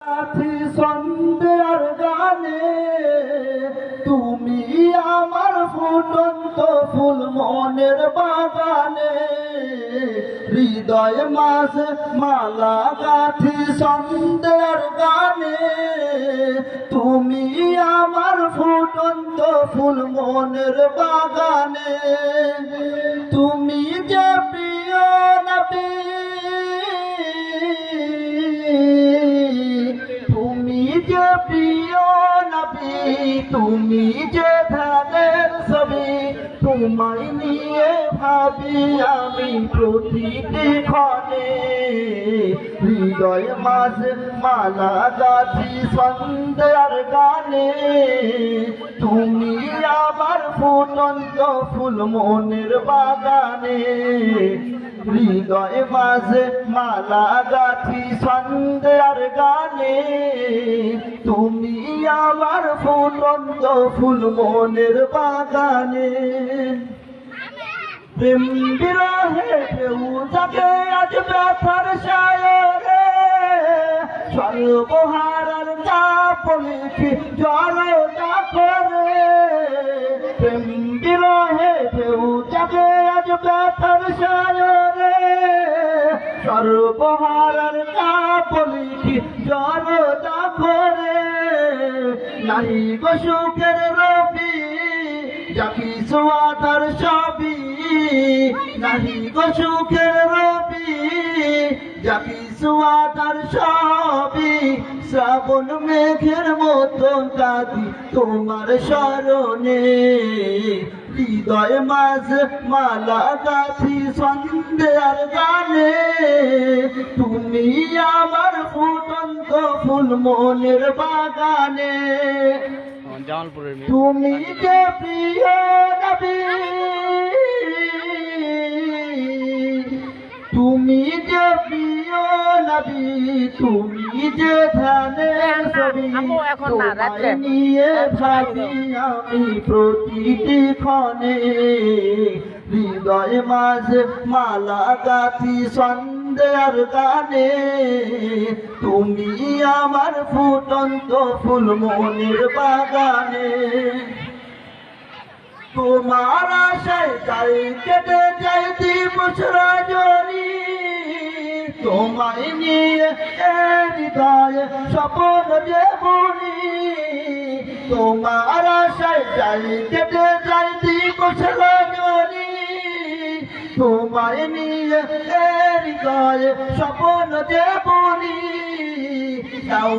সাথী সন্ধ্যার গানে তুমি আমার ফুটন্ত ফুল মনের বাগানে হৃদয় মাঝে মালা গাথি সন্ধ্যার গানে তুমি আমার ফুটন্ত ফুল মনের বাগানে তুমি যে প্রিয় নবী প্রিয় নবী তুমি যে ধানের ছবি তোমায় নিয়ে ভাবি আমি প্রতিটি ক্ষণে হৃদয় মাঝে মালা গাথি সন্ধ্যার গানে তুমি আমার ফুটন্ত ফুল মনের বাগানে হৃদয় মাঝে মালা গাথি সন্ধ্যার গানে তুমি আমার ফুটন্ত ফুল মনের বাগানে প্রেম বিরহে কেউ যাকে আজ ব্যথার সায়রে সর্বহারার চাপ লিখি জড়তা করে প্রেম বিরহে কেউ যাকে আজ ব্যথার সায়রে সর্বহারার চাপ লিখি জড়তা করে নাহি গো সুখের রবি যা কিছু আধার সবই নাহি গো সুখের রবি যা কিছু আধার সবই শ্রাবণ মেঘের মতন কাঁদি তোমার স্মরণে হৃদয় মাঝে মালা গাথি সন্ধ্যার গানে তুমি আমার ফুটন্ত ফুল মনের বাগানে তুমি যে প্রিয় নবী তুমি যে প্রিয় নবী তুমি যে ধানের ছবি তোমায় নিয়ে ভাবি আমি প্রতিটি ক্ষণে হৃদয় মাঝে মালা গাথি সন্ধ্যার গানে তুমি আমার ফুটন্ত ফুল মনের বাগানে তোমার আশায় যাই কেটে যাই দিবস রজনী তোমায় নিয়ে হৃদয়ে স্বপ্ন যে বুনি তোমার আশায় যাই কেটে যাই দিবস রজনী তোমায় নিয়ে হৃদয়ে স্বপ্ন যে বুনি